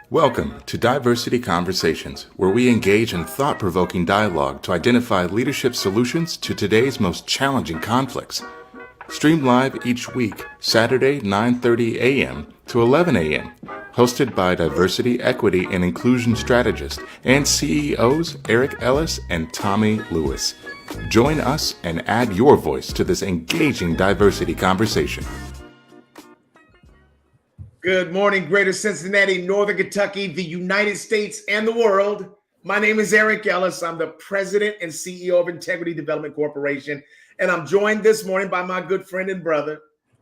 Welcome to Diversity Conversations, where we engage in thought-provoking dialogue to identify leadership solutions to today's most challenging conflicts. Stream live each week, Saturday 9:30 a.m. to 11 a.m. Hosted by Diversity, Equity, and Inclusion Strategist and CEOs Eric Ellis and Tommy Lewis. Join us and add your voice to this engaging diversity conversation. Good morning, Greater Cincinnati, Northern Kentucky, the United States, and the world. My name is Eric Ellis. I'm the President and CEO of Integrity Development Corporation, and I'm joined this morning by my good friend and brother,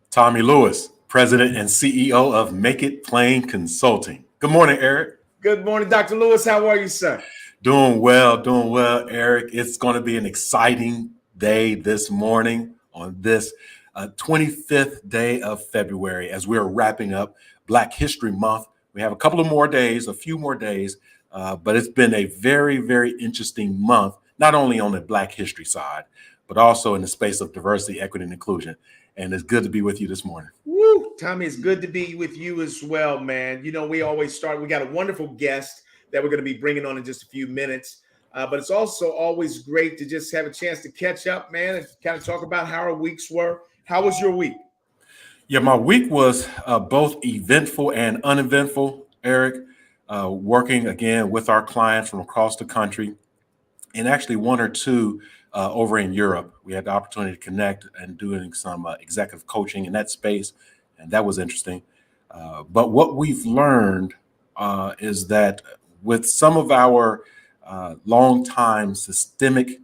Tommy Lewis, President and CEO of Make It Plain Consulting. Good morning, Eric. Good morning, Dr. Lewis. How are you, sir? Doing well, Eric. It's going to be an exciting day this morning on this 25th day of February as we're wrapping up Black History Month. We have a few more days, but it's been a very, very interesting month, not only on the Black history side, but also in the space of diversity, equity, and inclusion. And it's good to be with you this morning. Woo, Tommy, it's good to be with you as well, man. You know, we always start, we got a wonderful guest that we're going to be bringing on in just a few minutes. But it's also always great to just have a chance to catch up, man, and kind of talk about how our weeks were. How was your week? Yeah, my week was both eventful and uneventful, Eric, working again with our clients from across the country, and actually one or two over in Europe. We had the opportunity to connect and doing some executive coaching in that space, and that was interesting. But what we've learned is that with some of our long-time systemic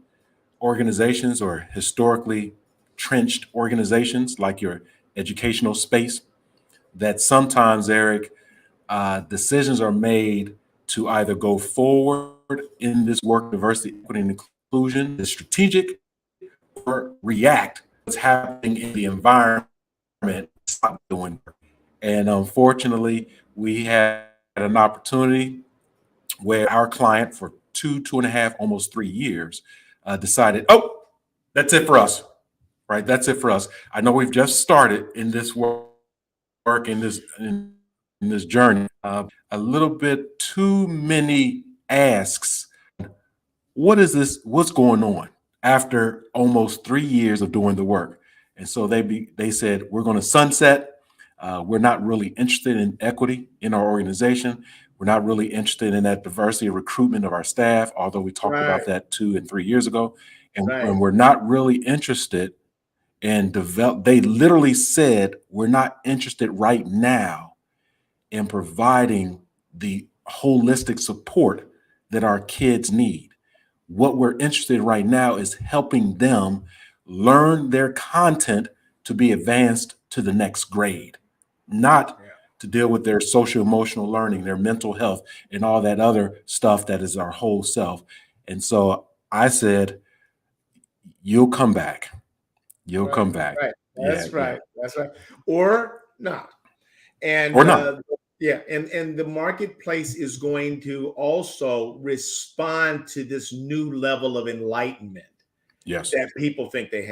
organizations or historically trenched organizations like your educational space, that sometimes, Eric, decisions are made to either go forward in this work, diversity, equity, and inclusion, the strategic, or react what's happening in the environment, stop doing. And unfortunately, we had an opportunity where our client for 2.5, almost 3 years decided, oh, that's it for us. Right, that's it for us. I know we've just started in this work, in this journey. A little bit too many asks. What is this? What's going on? After almost 3 years of doing the work, and so they said we're going to sunset. We're not really interested in equity in our organization. We're not really interested in that diversity of recruitment of our staff, although we talked about that 2 and 3 years ago, and we're not really interested. And they literally said, we're not interested right now in providing the holistic support that our kids need. What we're interested in right now is helping them learn their content to be advanced to the next grade, not to deal with their social emotional learning, their mental health, and all that other stuff that is our whole self. And so I said, you'll come back. You'll come back. Right. That's right. That's right. Or not. And or not. And the marketplace is going to also respond to this new level of enlightenment that people think they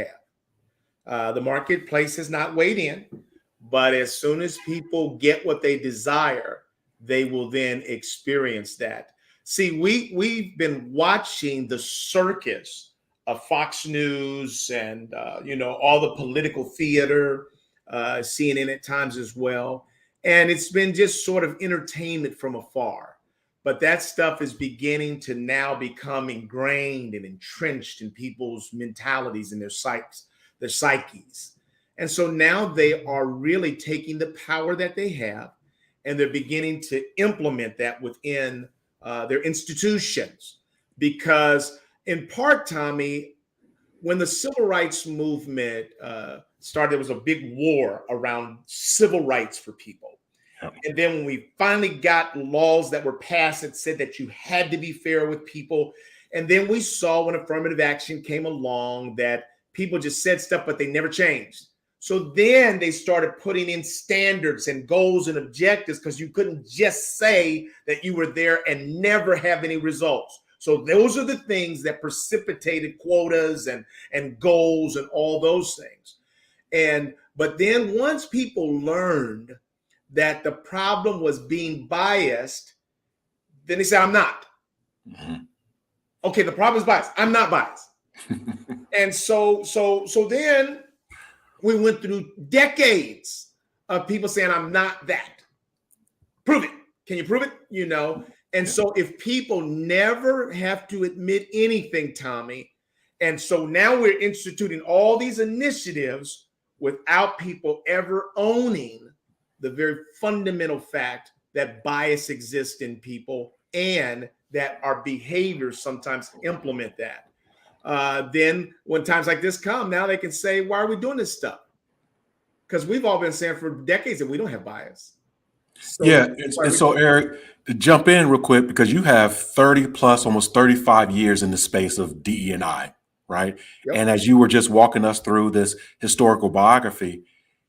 have. The marketplace has not weighed in, but as soon as people get what they desire, they will then experience that. See, we've been watching the circus of Fox News and, all the political theater, CNN at times as well. And it's been just sort of entertainment from afar. But that stuff is beginning to now become ingrained and entrenched in people's mentalities and their psyches. And so now they are really taking the power that they have and they're beginning to implement that within their institutions. Because in part, Tommy, when the civil rights movement started, there was a big war around civil rights for people. And then when we finally got laws that were passed that said that you had to be fair with people. And then we saw when affirmative action came along that people just said stuff, but they never changed. So then they started putting in standards and goals and objectives because you couldn't just say that you were there and never have any results. So those are the things that precipitated quotas and goals and all those things. But then once people learned that the problem was being biased Then they say, I'm not. Mm-hmm. Okay, the problem is bias. I'm not biased. And so then we went through decades of people saying, I'm not that. Prove it. Can you prove it? You know? And so if people never have to admit anything, Tommy, and so now we're instituting all these initiatives without people ever owning the very fundamental fact that bias exists in people and that our behaviors sometimes implement that. Then when times like this come, now they can say, why are we doing this stuff? Because we've all been saying for decades that we don't have bias. So and so Eric, to jump in real quick, because you have 30 plus, almost 35 years in the space of DE&I, right? Yep. And as you were just walking us through this historical biography,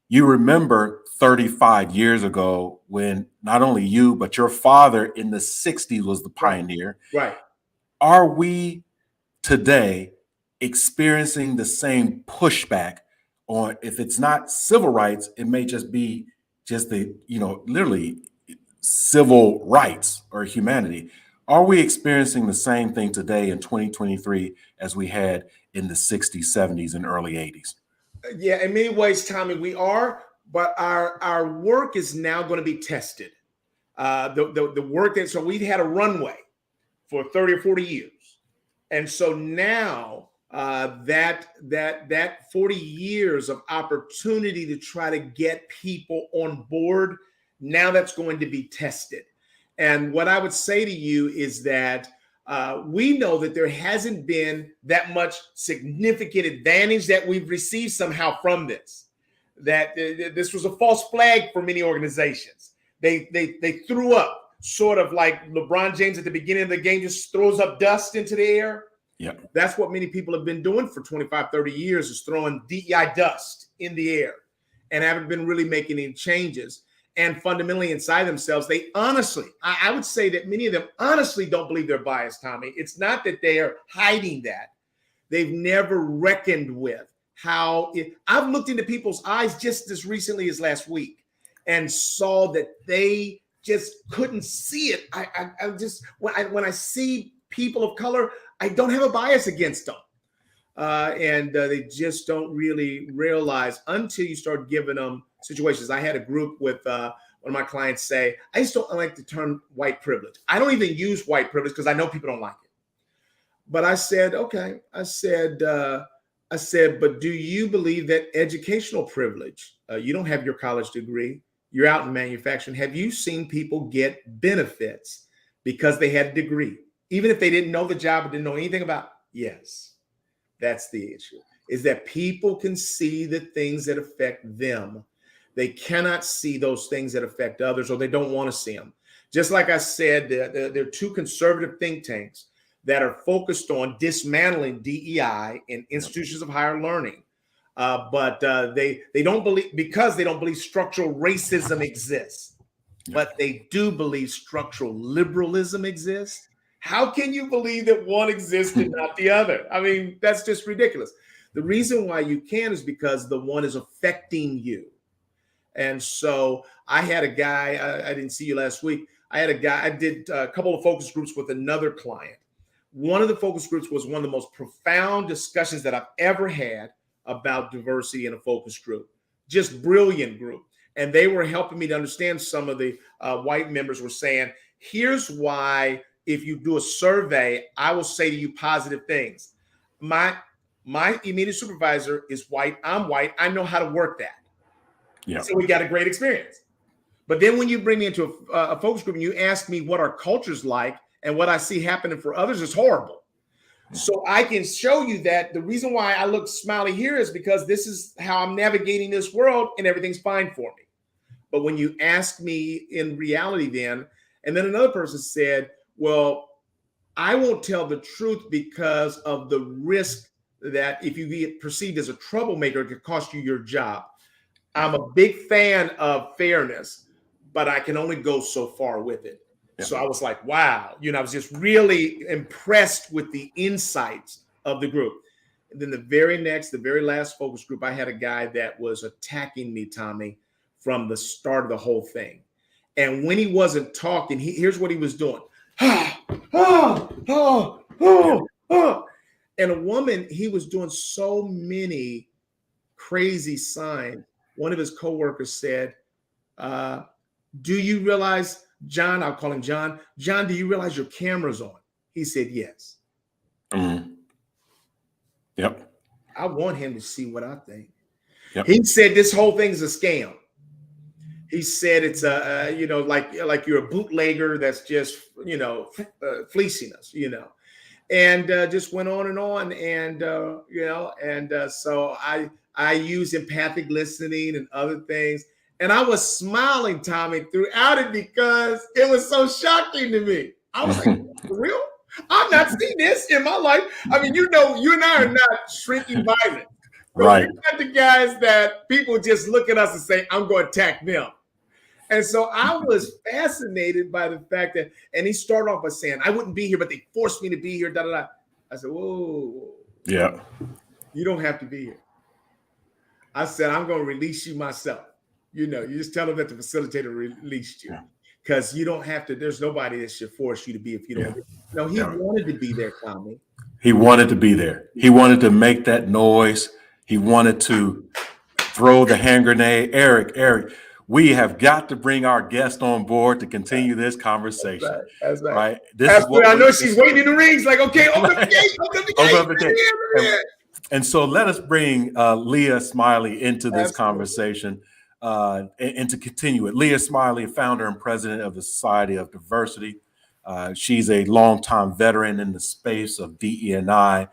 you remember 35 years ago when not only you, but your father in the 60s was the pioneer. Right. Are we today experiencing the same pushback on, if it's not civil rights, it may just be just the, literally civil rights or humanity. Are we experiencing the same thing today in 2023 as we had in the 60s, 70s, and early 80s? Yeah, in many ways, Tommy, we are, but our work is now going to be tested. The work so we've had a runway for 30 or 40 years. And so now that 40 years of opportunity to try to get people on board, now that's going to be tested. And what I would say to you is that we know that there hasn't been that much significant advantage that we've received somehow from this, that this was a false flag for many organizations. They threw up, sort of like LeBron James at the beginning of the game just throws up dust into the air. Yeah, that's what many people have been doing for 25, 30 years, is throwing DEI dust in the air and haven't been really making any changes. And fundamentally inside themselves, they honestly, I would say that many of them honestly don't believe they're biased, Tommy. It's not that they are hiding that. They've never reckoned with how I've looked into people's eyes just as recently as last week and saw that they just couldn't see it. I just, when I see people of color, I don't have a bias against them. And they just don't really realize until you start giving them situations. I had a group with one of my clients say, I just don't like the term white privilege. I don't even use white privilege because I know people don't like it. But I said, okay. I said, but do you believe that educational privilege, you don't have your college degree, you're out in manufacturing. Have you seen people get benefits because they had a degree, even if they didn't know the job or didn't know anything about it? Yes. That's the issue, is that people can see the things that affect them. They cannot see those things that affect others, or they don't want to see them. Just like I said, there are two conservative think tanks that are focused on dismantling DEI in institutions of higher learning. But they don't believe, because they don't believe structural racism exists, but they do believe structural liberalism exists. How can you believe that one exists and not the other? I mean, that's just ridiculous. The reason why you can is because the one is affecting you. And so I had a guy, I didn't see you last week. I had a guy, I did a couple of focus groups with another client. One of the focus groups was one of the most profound discussions that I've ever had about diversity in a focus group. Just brilliant group. And they were helping me to understand. Some of the white members were saying, here's why, if you do a survey, I will say to you positive things. My immediate supervisor is white. I'm white. I know how to work that. Yeah. So we got a great experience. But then when you bring me into a focus group and you ask me what our culture's like and what I see happening for others is horrible. So I can show you that the reason why I look smiley here is because this is how I'm navigating this world and everything's fine for me. But when you ask me in reality then, and then another person said, well, I won't tell the truth because of the risk that if you get perceived as a troublemaker, it could cost you your job. I'm a big fan of fairness, but I can only go so far with it. Yeah. So I was like, wow, I was just really impressed with the insights of the group. And then the very last focus group, I had a guy that was attacking me, Tommy, from the start of the whole thing. And when he wasn't talking, here's what he was doing. And a woman, he was doing so many crazy signs. One of his coworkers said, do you realize, John, I'll call him John, do you realize your camera's on? He said, yes. Mm-hmm. Yep. I want him to see what I think. Yep. He said this whole thing is a scam. He said it's like you're a bootlegger that's just, fleecing us, and just went on and on. And, so I use empathic listening and other things. And I was smiling, Tommy, throughout it because it was so shocking to me. I was like, for real? I've not seen this in my life. I mean, you and I are not shrinking violent. Right. We're not the guys that people just look at us and say, I'm going to attack them. And so I was fascinated by the fact that, and he started off by saying, I wouldn't be here, but they forced me to be here. Da, da, da. I said, whoa. Yeah. You don't have to be here. I said, I'm going to release you myself. You just tell them that the facilitator released you. Because you don't have to, there's nobody that should force you to be if you don't. No, he wanted to be there, Tommy. He wanted to be there. He wanted to make that noise. He wanted to throw the hand grenade. Eric, we have got to bring our guest on board to continue this conversation. That's right. Right? This is what I know she's waiting in the rings, like, okay, open the gate, open the gate. And so let us bring Leah Smiley into this conversation and to continue it. Leah Smiley, founder and president of the Society of Diversity. She's a longtime veteran in the space of DE&I,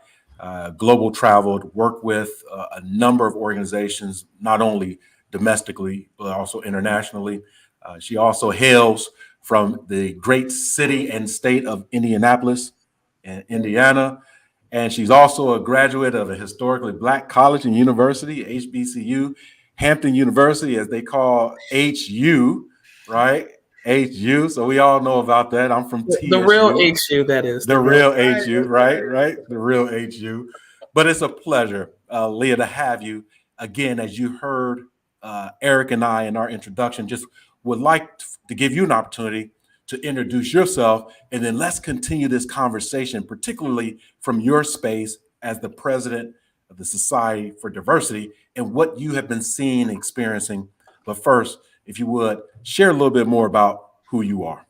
global travel, worked with a number of organizations, not only domestically, but also internationally. She also hails from the great city and state of Indianapolis, Indiana. And she's also a graduate of a historically Black college and university, HBCU, Hampton University, as they call HU, right? HU. So we all know about that. I'm from TSU. The real HU, that is. The real HU, right? The real HU. But it's a pleasure, Leah, to have you again. As you heard Eric and I in our introduction, just would like to give you an opportunity to introduce yourself, and then let's continue this conversation, particularly from your space as the president of the Society for Diversity and what you have been seeing and experiencing. But first, if you would, share a little bit more about who you are.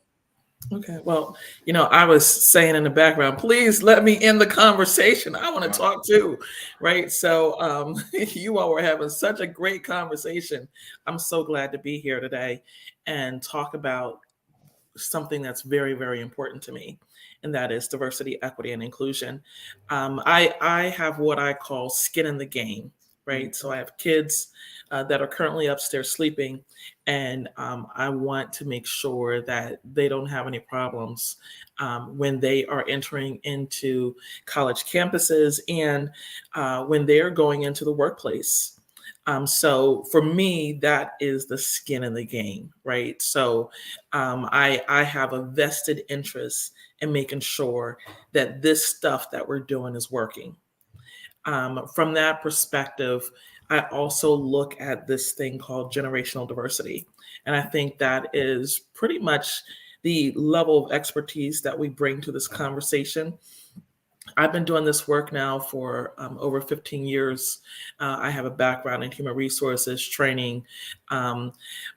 Okay. Well, I was saying in the background, please let me end the conversation. I want to talk too, right? So you all were having such a great conversation. I'm so glad to be here today and talk about something that's very, very important to me, and that is diversity, equity, and inclusion. I have what I call skin in the game, right? So I have kids that are currently upstairs sleeping, and I want to make sure that they don't have any problems when they are entering into college campuses and when they're going into the workplace. So for me, that is the skin in the game, right? So I have a vested interest in making sure that this stuff that we're doing is working. From that perspective, I also look at this thing called generational diversity. And I think that is pretty much the level of expertise that we bring to this conversation. I've been doing this work now for over 15 years. I have a background in human resources training,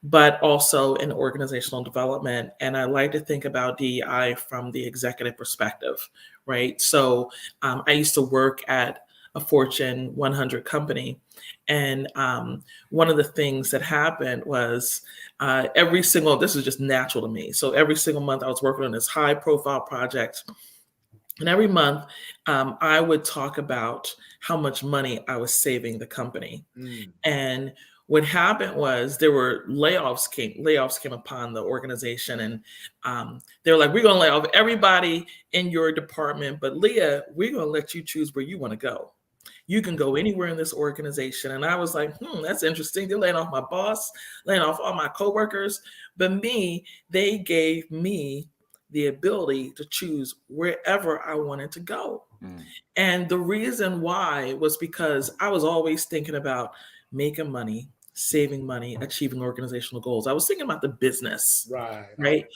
but also in organizational development. And I like to think about DEI from the executive perspective, right? So I used to work at a Fortune 100 company. And one of the things that happened was this is just natural to me. So every single month I was working on this high profile project. And every month, I would talk about how much money I was saving the company. And what happened was there were layoffs came upon the organization, and they were like, we're going to lay off everybody in your department, but Leah, we're going to let you choose where you want to go. You can go anywhere in this organization. And I was like, that's interesting. They're laying off my boss, laying off all my coworkers, but they gave me the ability to choose wherever I wanted to go. And the reason why was because I was always thinking about making money, saving money, achieving organizational goals. I was thinking about the business, right?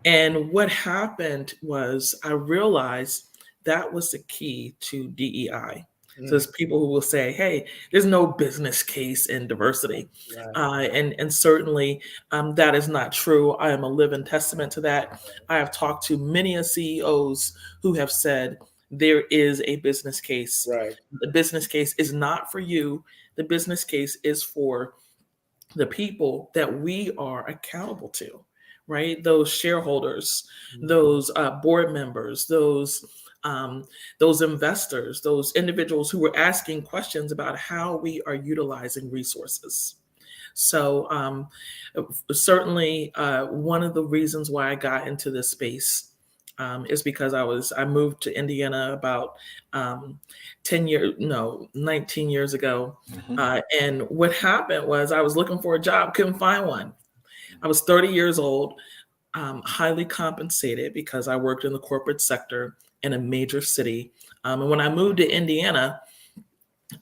And what happened was I realized that was the key to DEI. So there's people who will say, hey, there's no business case in diversity. Right. And certainly that is not true. I am a living testament to that. I have talked to many CEOs who have said there is a business case. Right. The business case is not for you. The business case is for the people that we are accountable to, right? Those shareholders, those board members, those investors, those individuals who were asking questions about how we are utilizing resources. So certainly one of the reasons why I got into this space is because I moved to Indiana about 19 years ago. And what happened was I was looking for a job, couldn't find one. I was 30 years old, highly compensated because I worked in the corporate sector in a major city. And when I moved to Indiana,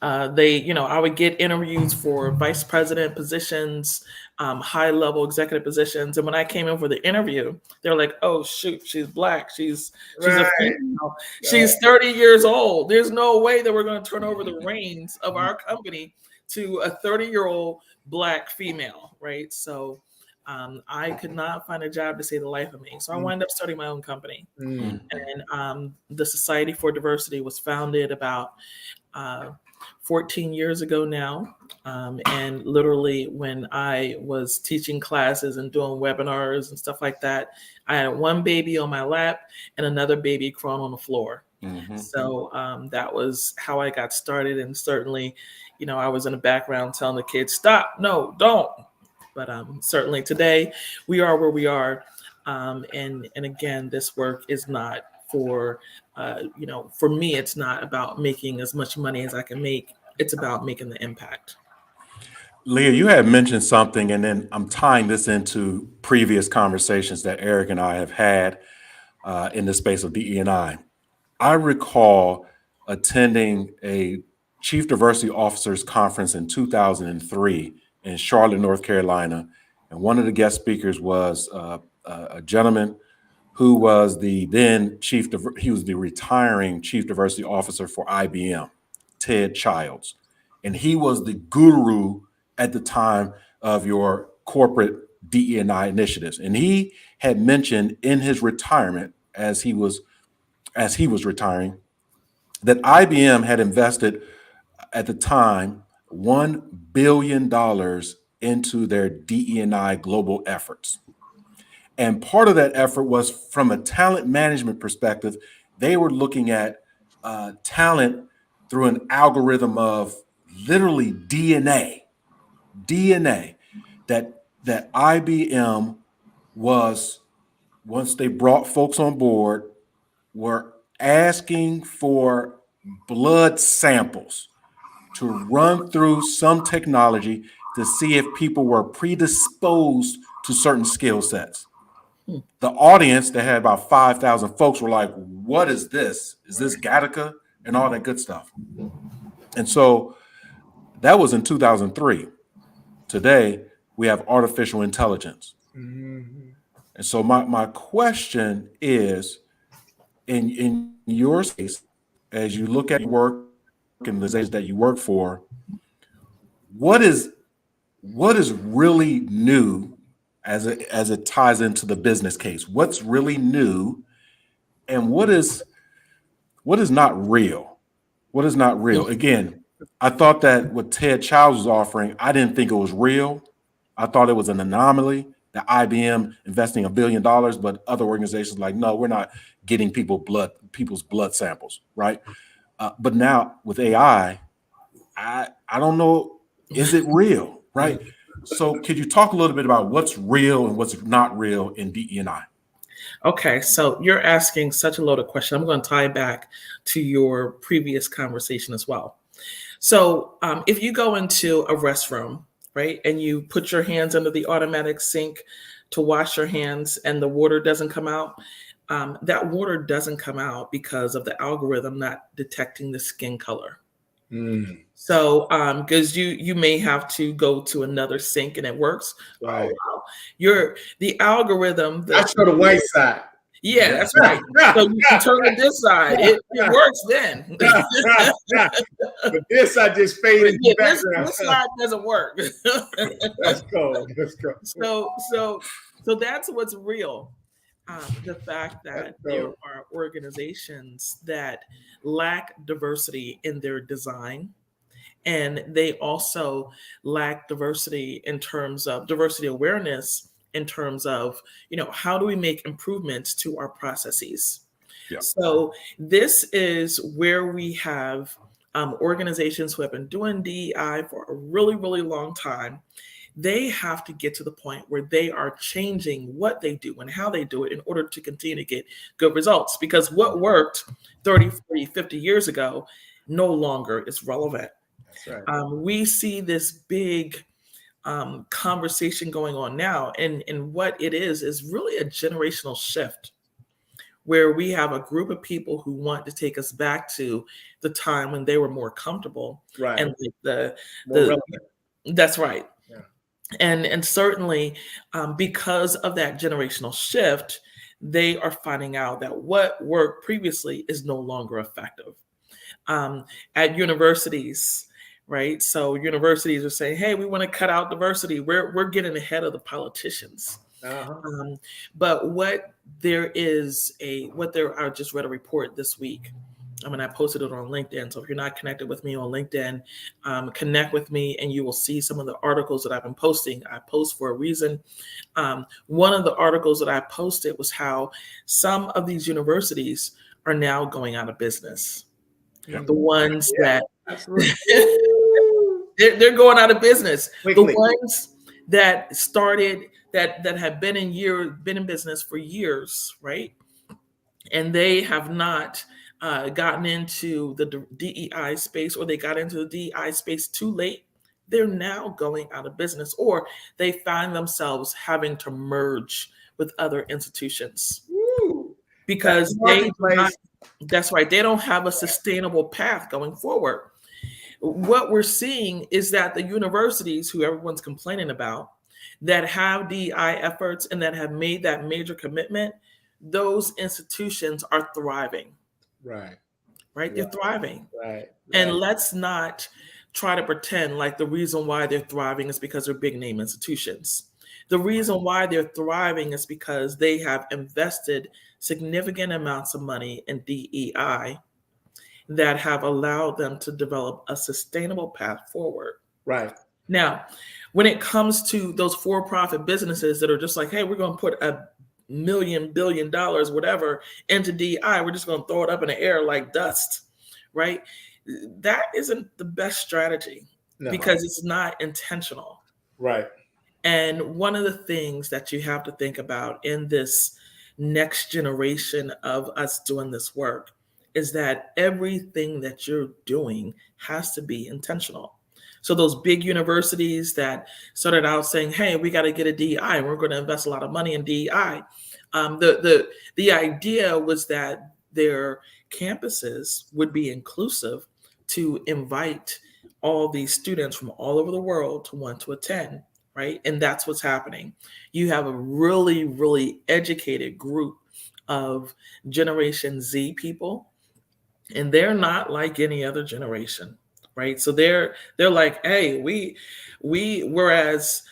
I would get interviews for vice president positions, high level executive positions. And when I came in for the interview, they're like, "Oh shoot, she's Black. She's a female. She's 30 years old. There's no way that we're going to turn over the reins of our company to a 30-year-old Black female." Right. So I could not find a job to save the life of me. So I wound up starting my own company. And the Society for Diversity was founded about 14 years ago now. And literally when I was teaching classes and doing webinars and stuff like that, I had one baby on my lap and another baby crawling on the floor. So that was how I got started. And certainly, I was in the background telling the kids, stop, no, don't. But certainly today we are where we are. And again, this work is not for me, it's not about making as much money as I can make. It's about making the impact. Leah, you had mentioned something, and then I'm tying this into previous conversations that Eric and I have had in the space of DE&I. I recall attending a Chief Diversity Officers Conference in 2003 in Charlotte, North Carolina, and one of the guest speakers was a gentleman who was the retiring Chief Diversity Officer for IBM, Ted Childs. And he was the guru at the time of your corporate DE&I initiatives. And he had mentioned in his retirement, as he was retiring, that IBM had invested at the time $1 billion into their DE&I global efforts. And part of that effort was from a talent management perspective. They were looking at talent through an algorithm of literally DNA that IBM was, once they brought folks on board, were asking for blood samples to run through some technology to see if people were predisposed to certain skill sets. The audience that had about 5,000 folks were like, what is this? Is this Gattaca? And all that good stuff. And so that was in 2003. Today, we have artificial intelligence. And so my question is, in your space, as you look at your work and the organizations that you work for, what is really new as it ties into the business case? What's really new, and what is not real? What is not real? Again, I thought that what Ted Childs was offering, I didn't think it was real. I thought it was an anomaly, that IBM investing $1 billion, but other organizations like, no, we're not getting people's blood samples, right? But now with AI, I don't know, is it real, right? So could you talk a little bit about what's real and what's not real in DE&I? Okay, so you're asking such a loaded question. I'm going to tie back to your previous conversation as well. So if you go into a restroom, right, and you put your hands under the automatic sink to wash your hands and the water doesn't come out, that water doesn't come out because of the algorithm not detecting the skin color, Mm. So, because you may have to go to another sync and it works. Right. Oh, wow. The algorithm. I show the white side. Yeah, that's right. So you can turn to this side. It works then. But this I just fade in the background. This side doesn't work. That's cool. That's cool. So that's what's real. The fact that there are organizations that lack diversity in their design, and they also lack diversity in terms of diversity awareness, in terms of, how do we make improvements to our processes? Yeah. So this is where we have organizations who have been doing DEI for a really, really long time. They have to get to the point where they are changing what they do and how they do it in order to continue to get good results. Because what worked 30, 40, 50 years ago no longer is relevant. That's right. We see this big conversation going on now. And what it is really a generational shift, where we have a group of people who want to take us back to the time when they were more comfortable. Right. And More that's right. Yeah. And certainly because of that generational shift, they are finding out that what worked previously is no longer effective. At universities, right? So universities are saying, hey, we want to cut out diversity. We're getting ahead of the politicians. Uh-huh. But I just read a report this week. I posted it on LinkedIn. So if you're not connected with me on LinkedIn, connect with me and you will see some of the articles that I've been posting. I post for a reason. One of the articles that I posted was how some of these universities are now going out of business. Yeah. The ones that they're going out of business. Quickly. The ones that started that have been in business for years, right? And they have not gotten into the DEI space, or they got into the DEI space too late. They're now going out of business, or they find themselves having to merge with other institutions. Woo. Because that's right. They don't have a sustainable path going forward. What we're seeing is that the universities, who everyone's complaining about, that have DEI efforts and that have made that major commitment, those institutions are thriving. Right. They're thriving. Right. And let's not try to pretend like the reason why they're thriving is because they're big name institutions. The reason why they're thriving is because they have invested significant amounts of money in DEI that have allowed them to develop a sustainable path forward. Right. Now, when it comes to those for-profit businesses that are just like, hey, we're going to put $1 million, $1 billion, whatever, into DEI, we're just going to throw it up in the air like dust, right? That isn't the best strategy because it's not intentional. Right. And one of the things that you have to think about in this next generation of us doing this work is that everything that you're doing has to be intentional. So those big universities that started out saying, hey, we got to get a DEI and we're going to invest a lot of money in DEI. The idea was that their campuses would be inclusive to invite all these students from all over the world to want to attend, right? And that's what's happening. You have a really, really educated group of Generation Z people, and they're not like any other generation, right? So they're like, hey, whereas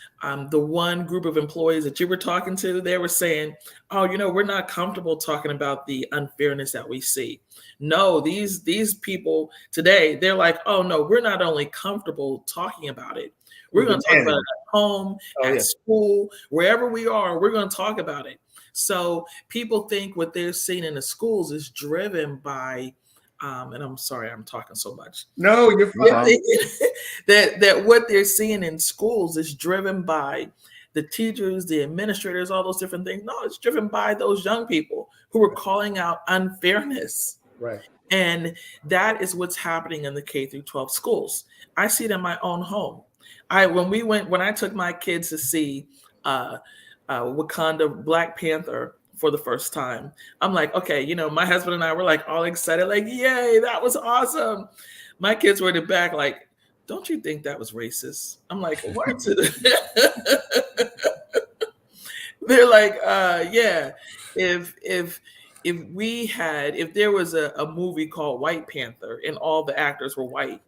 the one group of employees that you were talking to, they were saying, oh, we're not comfortable talking about the unfairness that we see. No, these people today, they're like, oh no, we're not only comfortable talking about it, we're going to talk about it at home, at school, wherever we are, we're going to talk about it. So people think what they're seeing in the schools is driven by and I'm sorry, I'm talking so much. No, you're fine. that what they're seeing in schools is driven by the teachers, the administrators, all those different things. No, it's driven by those young people who are calling out unfairness. Right. And that is what's happening in the K through 12 schools. I see it in my own home. When I took my kids to see Wakanda Black Panther for the first time, I'm like, okay, my husband and I were like all excited, like, yay, that was awesome. My kids were in the back like, don't you think that was racist? I'm like, what? They're like, yeah, if there was a movie called White Panther and all the actors were white,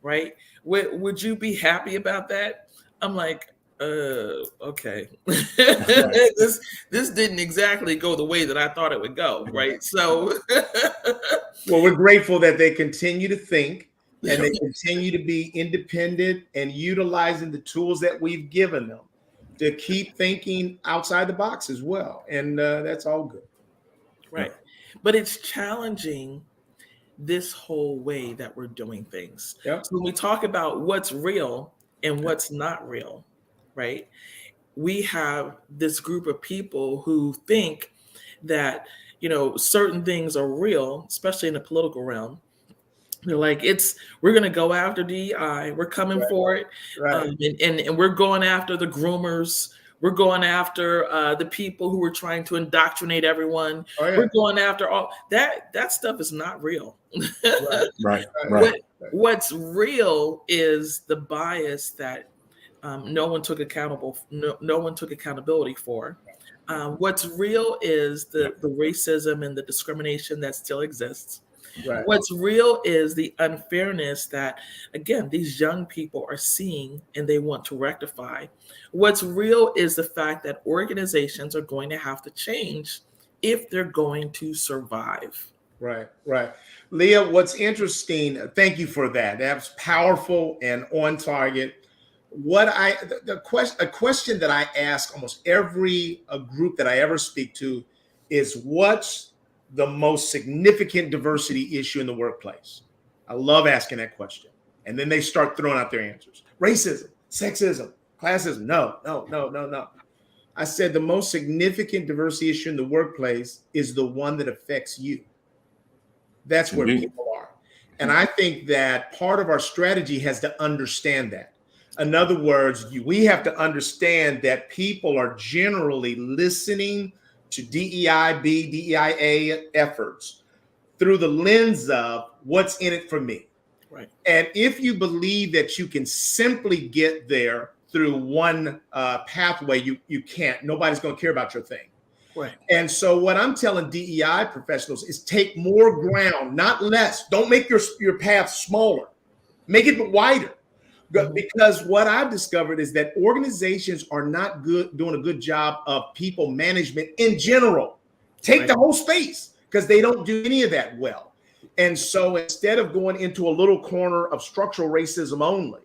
right? Would you be happy about that? I'm like, okay. This didn't exactly go the way that I thought it would go, right? So well, we're grateful that they continue to think and they continue to be independent and utilizing the tools that we've given them to keep thinking outside the box as well. And that's all good. Right. But it's challenging this whole way that we're doing things. Yep. So when we talk about what's real and what's not real, right? We have this group of people who think that, certain things are real, especially in the political realm. They're like, we're going to go after DEI. We're coming for it. Right. And we're going after the groomers. We're going after the people who are trying to indoctrinate everyone. Oh, yeah. We're going after all that stuff is not real. Right. What's real is the bias that no one took accountability for. What's real is the racism and the discrimination that still exists. Right. What's real is the unfairness that, again, these young people are seeing and they want to rectify. What's real is the fact that organizations are going to have to change if they're going to survive. Right. Leah, what's interesting, thank you for that. That's powerful and on target. A question that I ask almost every group that I ever speak to is, what's the most significant diversity issue in the workplace? I love asking that question. And then they start throwing out their answers. Racism, sexism, classism. No. I said the most significant diversity issue in the workplace is the one that affects you. That's where people are. And I think that part of our strategy has to understand that. In other words, we have to understand that people are generally listening to DEIB, DEIA efforts through the lens of what's in it for me. Right. And if you believe that you can simply get there through one pathway, you can't. Nobody's going to care about your thing. Right. And so what I'm telling DEI professionals is take more ground, not less. Don't make your path smaller. Make it wider. Because what I've discovered is that organizations are not doing a good job of people management in general. Take the whole space, because they don't do any of that well. And so instead of going into a little corner of structural racism only,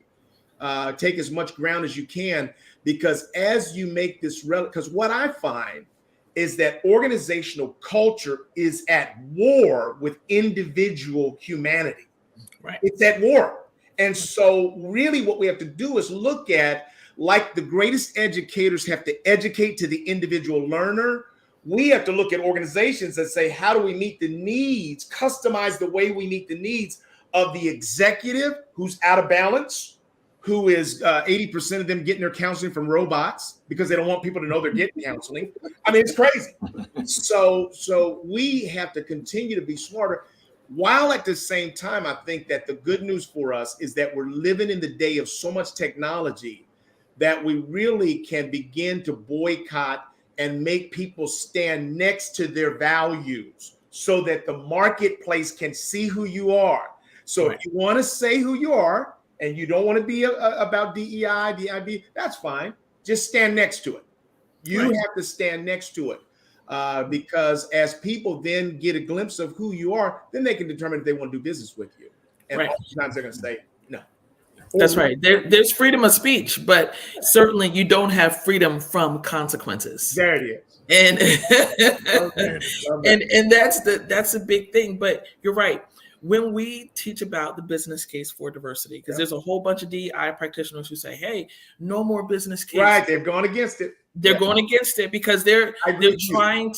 take as much ground as you can, because as you make this because what I find is that organizational culture is at war with individual humanity. Right. It's at war. And so really what we have to do is look at, like the greatest educators have to educate to the individual learner, we have to look at organizations and say, how do we meet the needs, customize the way we meet the needs of the executive who's out of balance, who is 80% of them getting their counseling from robots because they don't want people to know they're getting counseling. I mean, it's crazy. So we have to continue to be smarter. While at the same time, I think that the good news for us is that we're living in the day of so much technology that we really can begin to boycott and make people stand next to their values so that the marketplace can see who you are. So if you want to say who you are and you don't want to be about DEI, DEIB, that's fine. Just stand next to it. You have to stand next to it. Because as people then get a glimpse of who you are, then they can determine if they want to do business with you. And oftentimes they're going to say no. That's right. There's freedom of speech, but certainly you don't have freedom from consequences. There it is. And that's a big thing. But you're right. When we teach about the business case for diversity, because there's a whole bunch of DEI practitioners who say, hey, no more business case. Right. They've gone against it. They're going against it because they're trying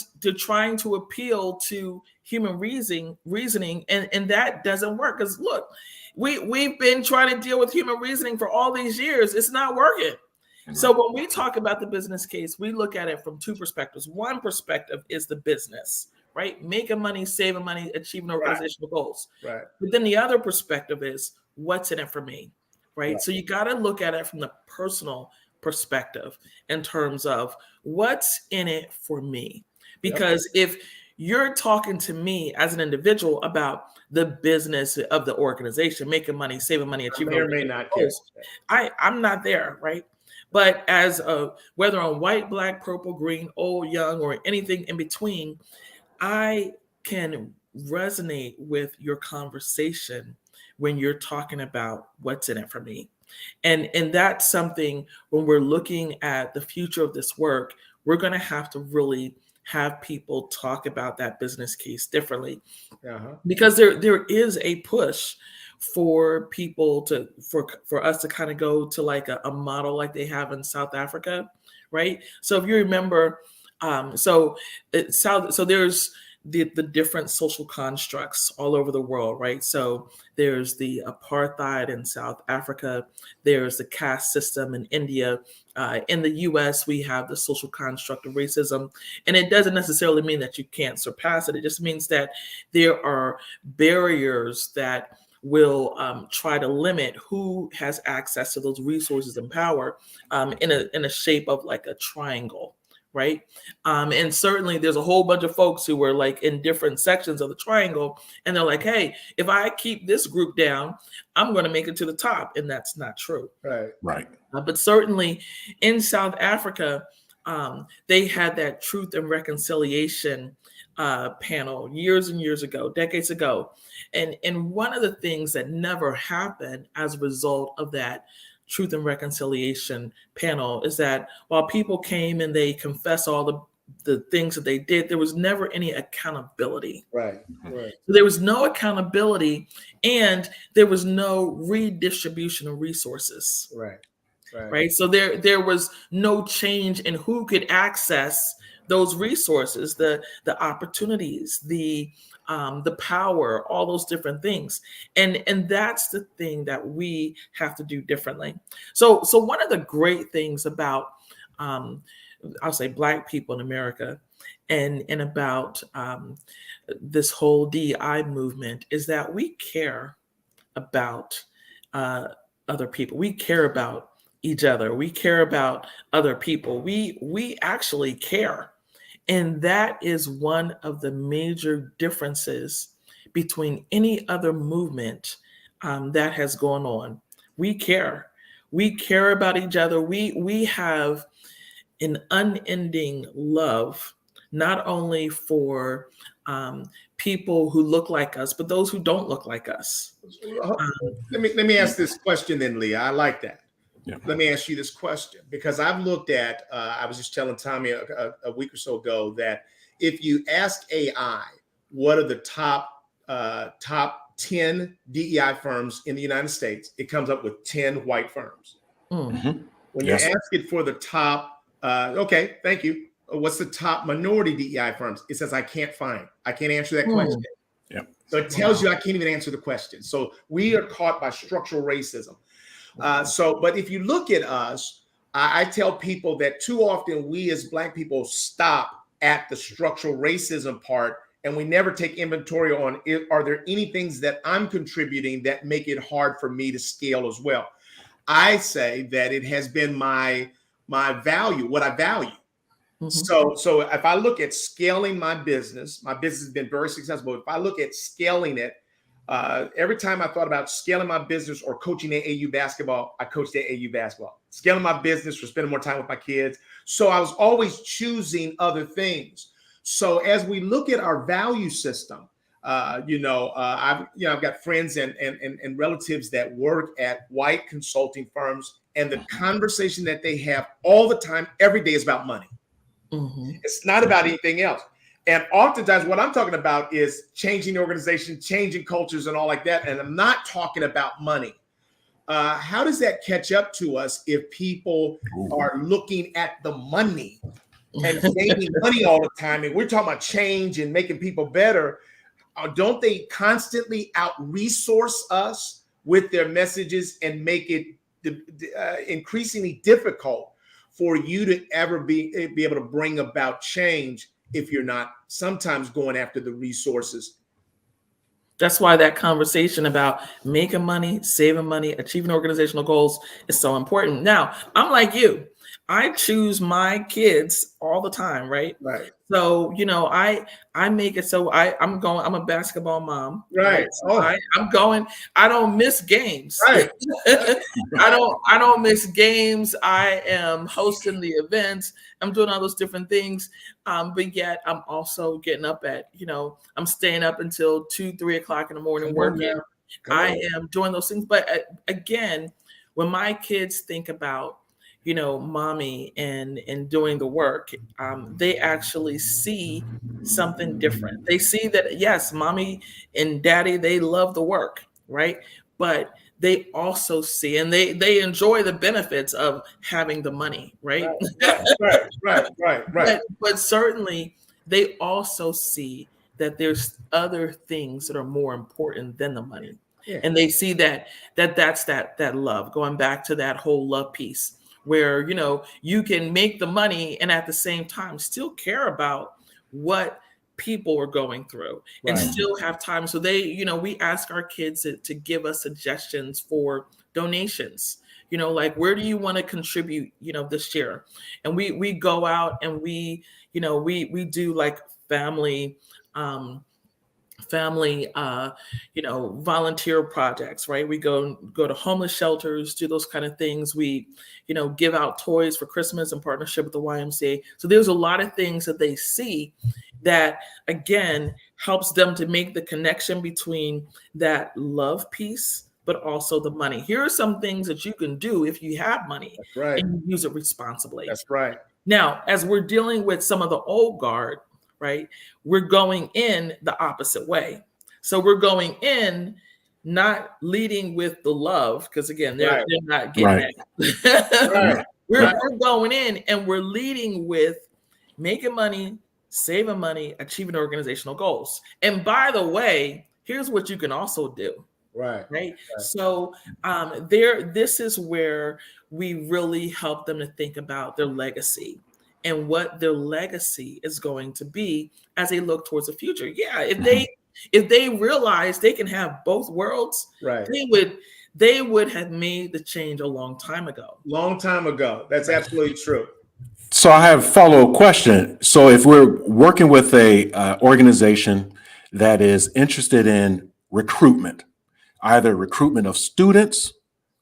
to appeal to human reasoning, and that doesn't work. Because look, we've been trying to deal with human reasoning for all these years. It's not working. So when we talk about the business case, we look at it from two perspectives. One perspective is the business, right? Making money, saving money, achieving organizational goals. Right. But then the other perspective is what's in it for me, right? So you got to look at it from the personal perspective in terms of what's in it for me. Because if you're talking to me as an individual about the business of the organization, making money, saving money, achieving organizational goals, I'm not there, right? But as whether I'm white, black, purple, green, old, young, or anything in between, I can resonate with your conversation when you're talking about what's in it for me. And that's something when we're looking at the future of this work, we're going to have to really have people talk about that business case differently. Because there is a push for people to for us to kind of go to like a model like they have in South Africa, right? So if you remember, so there's the different social constructs all over the world, right? So there's the apartheid in South Africa, there's the caste system in India. In the US, we have the social construct of racism. And it doesn't necessarily mean that you can't surpass it. It just means that there are barriers that will try to limit who has access to those resources and power in a shape of like a triangle. Right. And certainly there's a whole bunch of folks who were like in different sections of the triangle. And they're like, hey, if I keep this group down, I'm going to make it to the top. And that's not true. Right. But certainly in South Africa, they had that Truth and Reconciliation panel years and years ago, decades ago. And one of the things that never happened as a result of that Truth and Reconciliation panel is that while people came and they confessed all the things that they did, there was never any accountability. Right. So there was no accountability and there was no redistribution of resources. Right. So there was no change in who could access those resources, the opportunities, the power, all those different things. And that's the thing that we have to do differently. So one of the great things about, I'll say Black people in America and about this whole DEI movement is that we care about other people. We care about each other. We care about other people. We actually care. And that is one of the major differences between any other movement that has gone on. We care. We care about each other. We have an unending love, not only for people who look like us, but those who don't look like us. Let me ask this question then, Leah. I like that. Yeah. Let me ask you this question, because I've looked at, I was just telling Tommy a week or so ago that if you ask AI, what are the top 10 DEI firms in the United States, it comes up with 10 white firms. Mm-hmm. When you ask it for the top, okay, thank you. What's the top minority DEI firms? It says, I can't answer that question. Yeah. So it tells you I can't even answer the question. So we are caught by structural racism. But if you look at us, I tell people that too often we as Black people stop at the structural racism part and we never take inventory on are there any things that I'm contributing that make it hard for me to scale as well? I say that it has been my value, what I value. Mm-hmm. So if I look at scaling my business has been very successful. If I look at scaling it, every time I thought about scaling my business or coaching AAU basketball, I coached AAU basketball. Scaling my business or spending more time with my kids. So I was always choosing other things. So as we look at our value system, I've got friends and relatives that work at white consulting firms, and the conversation that they have all the time, every day, is about money. Mm-hmm. It's not about anything else. And oftentimes what I'm talking about is changing the organization, changing cultures and all like that. And I'm not talking about money. How does that catch up to us if people are looking at the money and saving money all the time? And we're talking about change and making people better. Don't they constantly out-resource us with their messages and make it increasingly difficult for you to ever be able to bring about change if you're not sometimes going after the resources. That's why that conversation about making money, saving money, achieving organizational goals is so important. Now, I'm like you. I choose my kids all the time, right? Right. So, I make it so I'm a basketball mom. Right. So I'm going, I don't miss games. Right. I don't miss games. I am hosting the events. I'm doing all those different things. But yet I'm also getting up I'm staying up until 2-3 o'clock in the morning working. I am doing those things. But again, when my kids think about mommy and doing the work, they actually see something different. They see that, yes, mommy and daddy, they love the work, right? But they also see, and they enjoy the benefits of having the money, right? Right. But certainly they also see that there's other things that are more important than the money. Yeah. And they see that's that love, going back to that whole love piece, where you can make the money and at the same time still care about what people are going through and still have time. So we ask our kids to give us suggestions for donations, like, where do you want to contribute this year? And we go out and we do like family volunteer projects, right? We go to homeless shelters, do those kind of things. We give out toys for Christmas in partnership with the YMCA. So there's a lot of things that they see that, again, helps them to make the connection between that love piece but also the money. Here are some things that you can do if you have money. That's right. And you use it responsibly. That's right. Now, as we're dealing with some of the old guard, right, we're going in the opposite way. So we're going in not leading with the love, because again, they're not getting that. We're going in and we're leading with making money, saving money, achieving organizational goals. And by the way, here's what you can also do. Right. So this is where we really help them to think about their legacy and what their legacy is going to be as they look towards the future. Yeah, if they realize they can have both worlds, they would have made the change a long time ago. That's absolutely true. So I have a follow-up question. So if we're working with a organization that is interested in recruitment, either recruitment of students,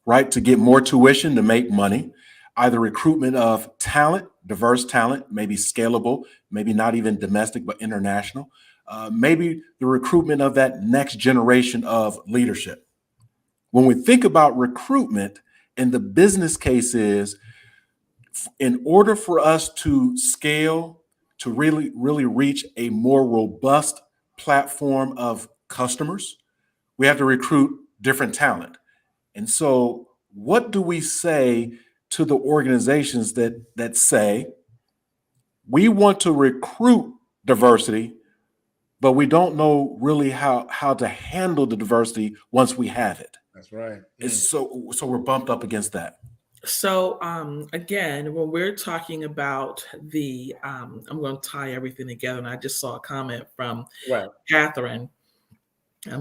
right, to get more tuition to make money, either recruitment of talent, diverse talent, maybe scalable, maybe not even domestic, but international, maybe the recruitment of that next generation of leadership. When we think about recruitment, and the business case is, in order for us to scale, to really, really reach a more robust platform of customers, we have to recruit different talent. And so what do we say to the organizations that say, we want to recruit diversity, but we don't know really how to handle the diversity once we have it? That's right. So we're bumped up against that. So again, when we're talking about I'm going to tie everything together, and I just saw a comment from Catherine.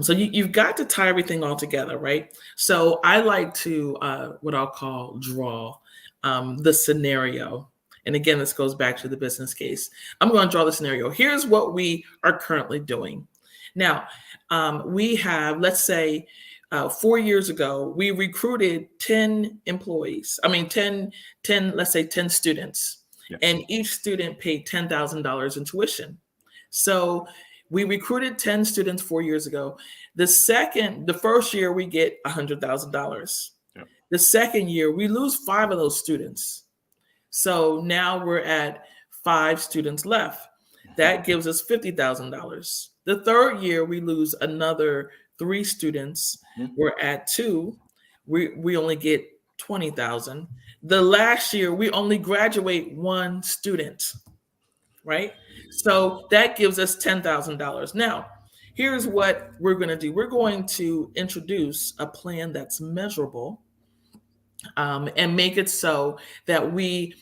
So you've got to tie everything all together, right? So I like to what I'll call draw the scenario. And again, this goes back to the business case. I'm going to draw the scenario. Here's what we are currently doing. Now, we have, let's say, 4 years ago, we recruited 10 employees. I mean, 10, let's say 10 students. Yes. And each student paid $10,000 in tuition. So we recruited 10 students 4 years ago. The first year we get $100,000. Yeah. The second year we lose 5 of those students. So now we're at 5 students left. That gives us $50,000. The third year we lose another 3 students. We're at 2. We only get $20,000. The last year we only graduate 1 student. Right? So that gives us $10,000. Now, here's what we're going to do. We're going to introduce a plan that's measurable and make it so that we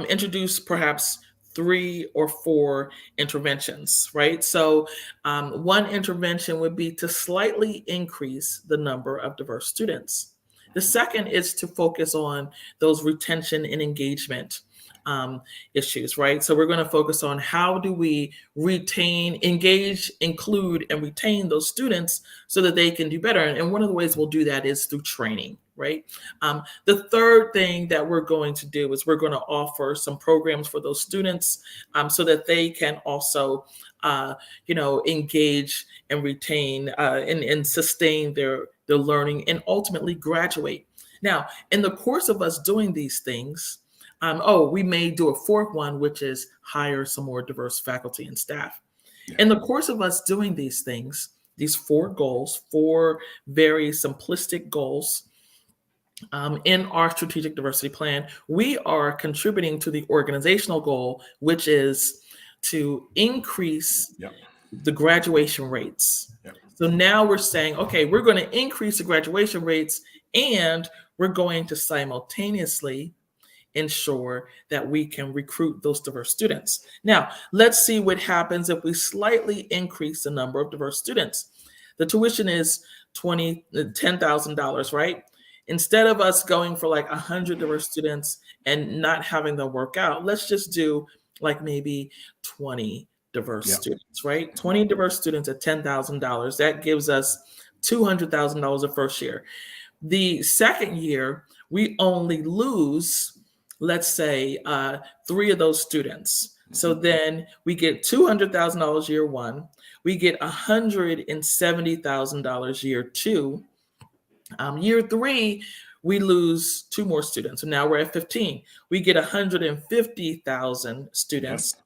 introduce perhaps 3 or 4 interventions, right? So one intervention would be to slightly increase the number of diverse students. The second is to focus on those retention and engagement issues, right? So we're going to focus on how do we retain, engage, include, and retain those students so that they can do better. And one of the ways we'll do that is through training, right? The third thing that we're going to do is we're going to offer some programs for those students so that they can also, engage and retain and sustain their learning and ultimately graduate. Now, in the course of us doing these things, we may do a fourth one, which is hire some more diverse faculty and staff. Yeah. In the course of us doing these things, these 4 goals, 4 very simplistic goals in our strategic diversity plan, we are contributing to the organizational goal, which is to increase the graduation rates. So now we're saying, okay, we're going to increase the graduation rates and we're going to simultaneously ensure that we can recruit those diverse students. Now, let's see what happens if we slightly increase the number of diverse students. The tuition is $10,000, right? Instead of us going for like 100 diverse students and not having them work out, let's just do like maybe 20 diverse students, right? 20 diverse students at $10,000. That gives us $200,000 the first year. The second year, we only lose, let's say, 3 of those students. So then we get $200,000 year 1. We get $170,000 year 2. Year 3, we lose 2 more students. So now we're at 15. We get 150,000 students. Yes.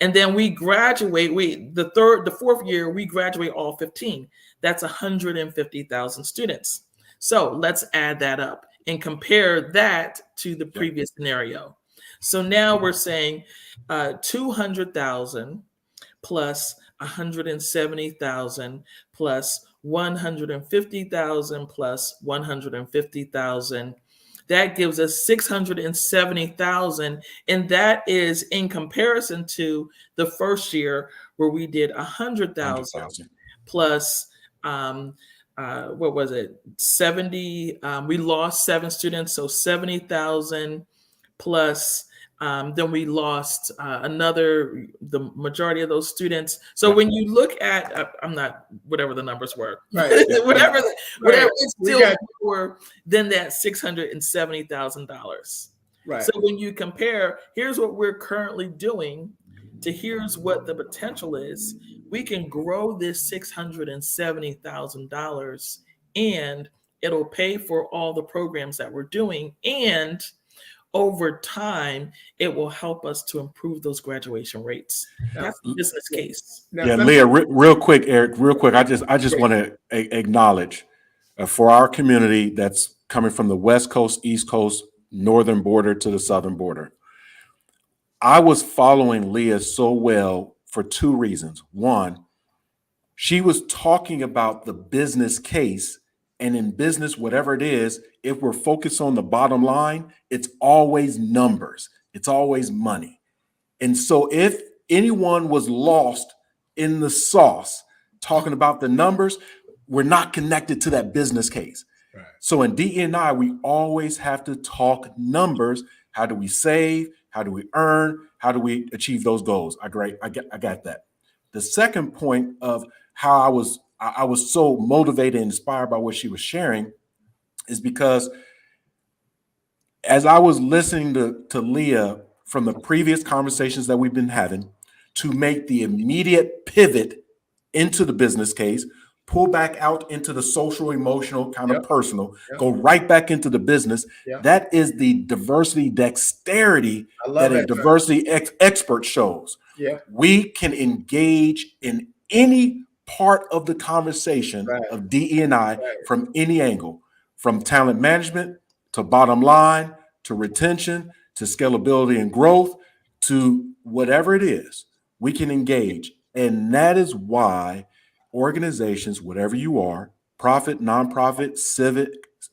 And then we graduate. The fourth year, we graduate all 15. That's 150,000 students. So let's add that up and compare that to the previous scenario. So now we're saying 200,000 plus 170,000 plus 150,000 plus 150,000. That gives us 670,000. And that is in comparison to the first year where we did 100,000 plus, what was it? 70, we lost 7 students. So 70,000 plus, then we lost the majority of those students. So when you look at, whatever the numbers were, right. whatever, it's still more than that $670,000. Right. So when you compare, here's what we're currently doing to here's what the potential is, we can grow this $670,000 and it'll pay for all the programs that we're doing. And over time, it will help us to improve those graduation rates. That's the business case. Leah, real quick, Eric, real quick. I just want to acknowledge for our community that's coming from the West Coast, East Coast, northern border to the southern border. I was following Leah so well for 2 reasons. One, she was talking about the business case. And in business, whatever it is, if we're focused on the bottom line, it's always numbers. It's always money. And so if anyone was lost in the sauce talking about the numbers, we're not connected to that business case. Right. So in DE&I, we always have to talk numbers. How do we save? How do we earn? How do we achieve those goals? I got that. The second point of how I was so motivated and inspired by what she was sharing is because as I was listening to Leah from the previous conversations that we've been having to make the immediate pivot into the business case, pull back out into the social, emotional, kind of personal, go right back into the business. That is the diversity dexterity that a diversity expert shows. We can engage in any part of the conversation of DE&I from any angle, from talent management to bottom line to retention to scalability and growth to whatever it is, we can engage. And that is why organizations, whatever you are, profit, nonprofit, civic,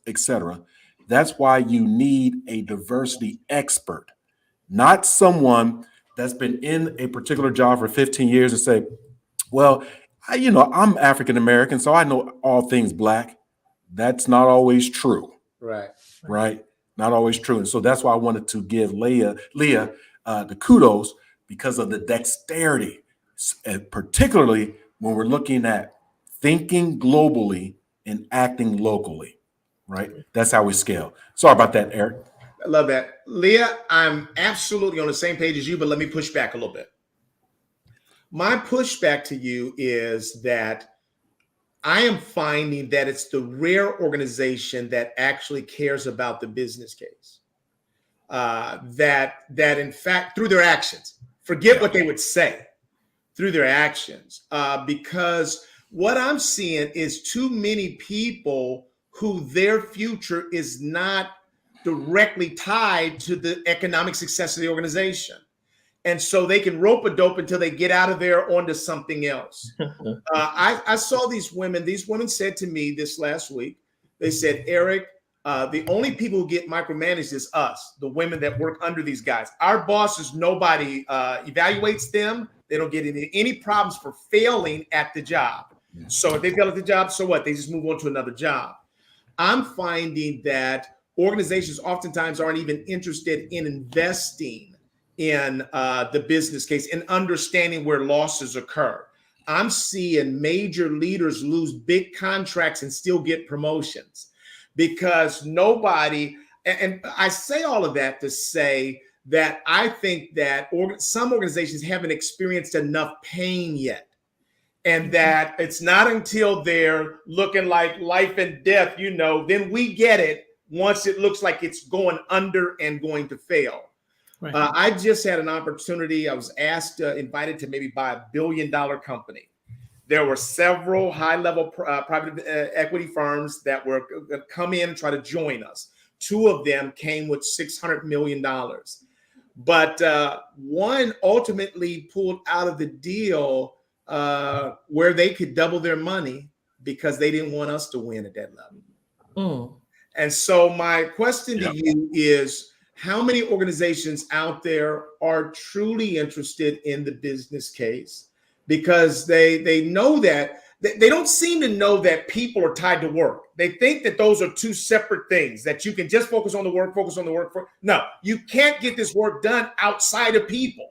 etc., that's why you need a diversity expert, not someone that's been in a particular job for 15 years and say, well, I'm African American, so I know all things Black. That's not always true. Right. Not always true. And so that's why I wanted to give Leah the kudos because of the dexterity, and particularly when we're looking at thinking globally and acting locally. Right. That's how we scale. Sorry about that, Eric. I love that. Leah, I'm absolutely on the same page as you, but let me push back a little bit. My pushback to you is that I am finding that it's the rare organization that actually cares about the business case. That in fact, through their actions, forget what they would say, through their actions. Because what I'm seeing is too many people who their future is not directly tied to the economic success of the organization. And so they can rope a dope until they get out of there onto something else. I saw these women said to me this last week, they said, Eric, the only people who get micromanaged is us, the women that work under these guys. Our bosses, nobody evaluates them. They don't get any problems for failing at the job. So if they fail at the job, so what? They just move on to another job. I'm finding that organizations oftentimes aren't even interested in investing in the business case and understanding where losses occur. I'm seeing major leaders lose big contracts and still get promotions because nobody, and I say all of that to say that I think that some organizations haven't experienced enough pain yet. And that it's not until they're looking like life and death, then we get it once it looks like it's going under and going to fail. Right. I just had an opportunity. I was invited to maybe buy $1 billion company. There were several high-level private equity firms that were going to come in and try to join us. 2 of them came with $600 million. But one ultimately pulled out of the deal where they could double their money because they didn't want us to win at that level. And so my question to you is, how many organizations out there are truly interested in the business case? Because they know that they don't seem to know that people are tied to work. They think that those are 2 separate things, that you can just focus on the work. No, you can't get this work done outside of people.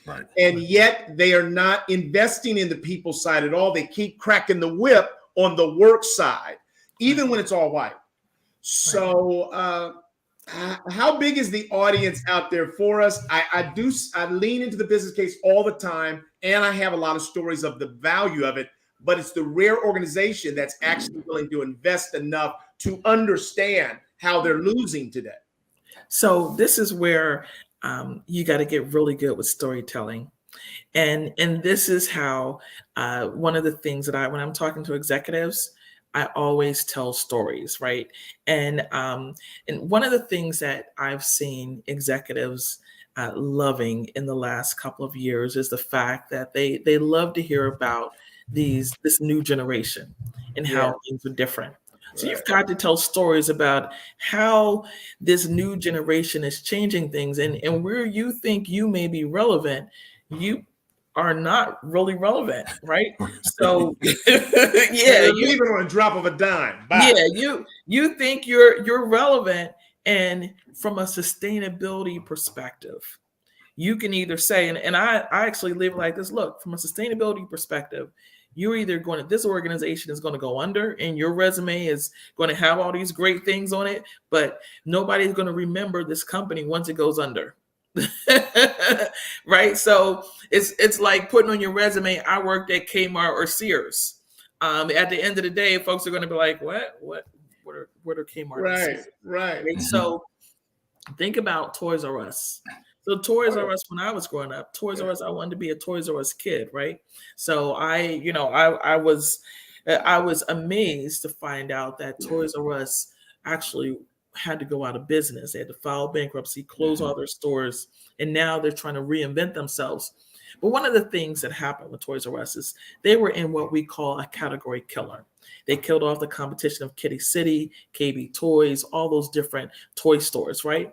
Right. And yet they are not investing in the people side at all. They keep cracking the whip on the work side, even when it's all white. So how big is the audience out there for us? I lean into the business case all the time, and I have a lot of stories of the value of it, but it's the rare organization that's actually willing to invest enough to understand how they're losing today. So this is where you got to get really good with storytelling. And this is how one of the things that when I'm talking to executives, I always tell stories, right? And one of the things that I've seen executives loving in the last couple of years is the fact that they love to hear about this new generation and how things are different. So you've got to tell stories about how this new generation is changing things, and where you think you may be relevant, you are not really relevant, right? So you're leaving on a drop of a dime. Bye. Yeah, you think you're relevant, and from a sustainability perspective, you can either say, and I actually live like this. Look, from a sustainability perspective, you're either this organization is going to go under and your resume is going to have all these great things on it, but nobody's going to remember this company once it goes under. Right? So it's like putting on your resume, I worked at Kmart or Sears. At the end of the day, folks are going to be like, what are Kmart? Right. So think about Toys R Us. So Toys R Us, when I was growing up, Toys R Us, I wanted to be a Toys R Us kid, right? So I was amazed to find out that Toys R Us actually had to go out of business. They had to file bankruptcy, close all their stores, and now they're trying to reinvent themselves. But one of the things that happened with Toys R Us is they were in what we call a category killer. They killed off the competition of Kitty City, KB Toys, all those different toy stores, right?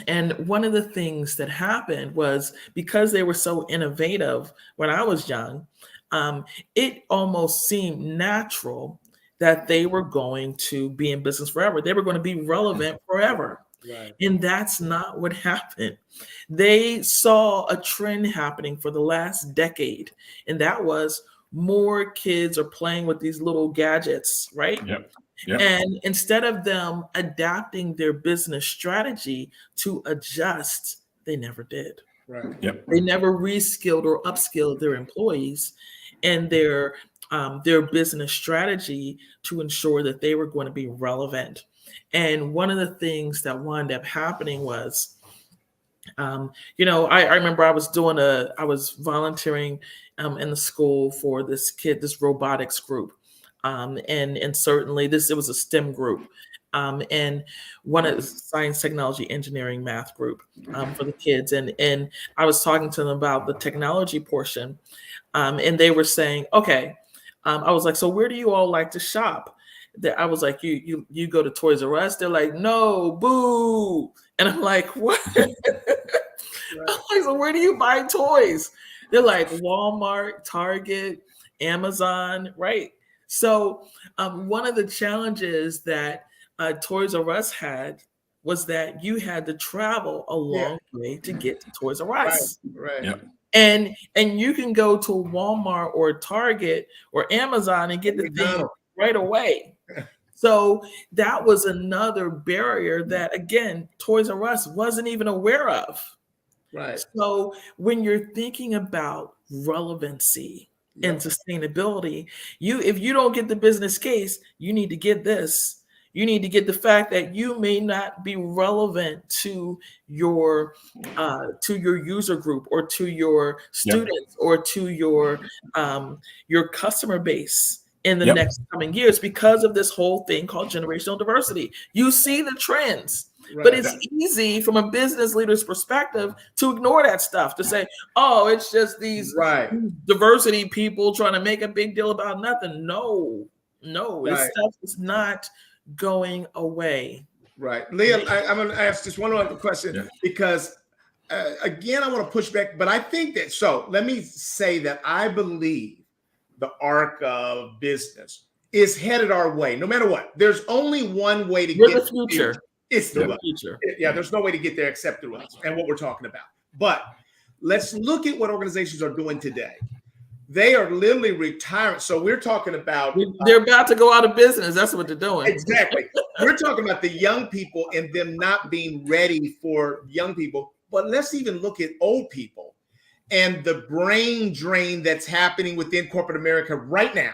And one of the things that happened was because they were so innovative when I was young, it almost seemed natural that they were going to be in business forever. They were going to be relevant forever. Right. And that's not what happened. They saw a trend happening for the last decade, and that was more kids are playing with these little gadgets, right? Yep. Yep. And instead of them adapting their business strategy to adjust, they never did. Right. Yep. They never reskilled or upskilled their employees and their business strategy to ensure that they were going to be relevant. And one of the things that wound up happening was, I remember I was volunteering in the school for this robotics group. And certainly it was a STEM group. And one of the science, technology, engineering, math group for the kids. And I was talking to them about the technology portion. And they were saying, okay, I was like, so where do you all like to shop? I was like, you go to Toys R Us? They're like, no, boo. And I'm like, what? I'm like, so where do you buy toys? They're like Walmart, Target, Amazon, right? So one of the challenges that Toys R Us had was that you had to travel a long way to get to Toys R Us. Right. Yep. And you can go to Walmart or Target or Amazon and get the thing right away. So that was another barrier that, again, Toys R Us wasn't even aware of. Right. So when you're thinking about relevancy and sustainability, if you don't get the business case, you need to get this. You need to get the fact that you may not be relevant to your user group or to your students or to your customer base in the next coming years because of this whole thing called generational diversity. You see the trends. Right. But it's easy from a business leader's perspective to ignore that stuff, to say, oh, it's just these diversity people trying to make a big deal about nothing. No, this stuff is not going away. Right. Leah, I'm going to ask just one other question because, again, I want to push back, but I think that, so let me say that I believe the arc of business is headed our way, no matter what. There's only one way to get the future. It's the future. Yeah, there's no way to get there except through us and what we're talking about. But let's look at what organizations are doing today. They are literally retiring. So we're talking about they're about to go out of business. That's what they're doing. Exactly. We're talking about the young people and them not being ready for young people. But let's even look at old people and the brain drain that's happening within corporate America right now,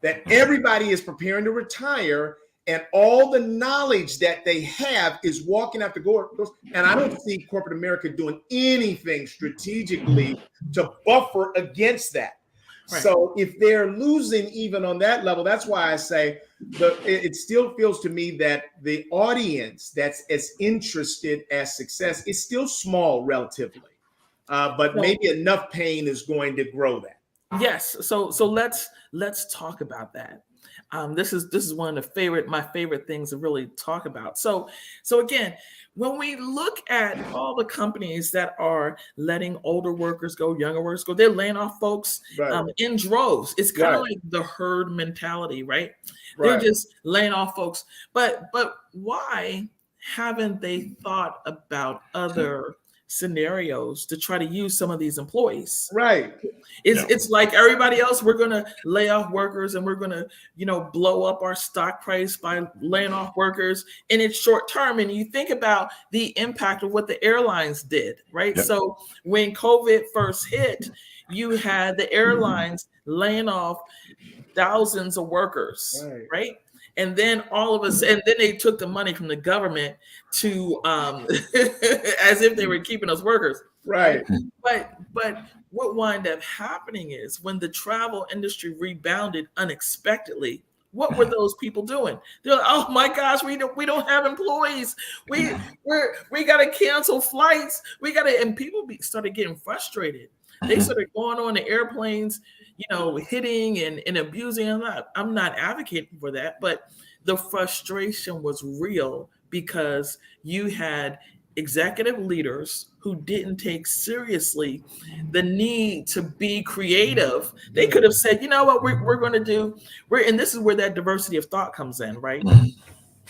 that everybody is preparing to retire. And all the knowledge that they have is walking out the door. And I don't see corporate America doing anything strategically to buffer against that. Right. So if they're losing even on that level, that's why I say it still feels to me that the audience that's as interested as success is still small relatively. But maybe enough pain is going to grow that. Yes. So let's talk about that. This is one of my favorite things to really talk about. So again, when we look at all the companies that are letting older workers go, younger workers go, they're laying off folks in droves. It's kind of like the herd mentality, right? They're just laying off folks. But why haven't they thought about other scenarios to try to use some of these employees? Right. It's like everybody else, we're going to lay off workers and we're going to, blow up our stock price by laying off workers. And it's short term. And you think about the impact of what the airlines did, right? Yep. So when COVID first hit, you had the airlines laying off thousands of workers, right? And then all of us, and then they took the money from the government to, as if they were keeping us workers. Right. But what wound up happening is when the travel industry rebounded unexpectedly, what were those people doing? They're like, oh my gosh, we don't have employees. We got to cancel flights. And people started getting frustrated. They started going on the airplanes, hitting and abusing. I'm not advocating for that, but the frustration was real because you had executive leaders who didn't take seriously the need to be creative. They could have said, you know what, we're going to do, and this is where that diversity of thought comes in, right?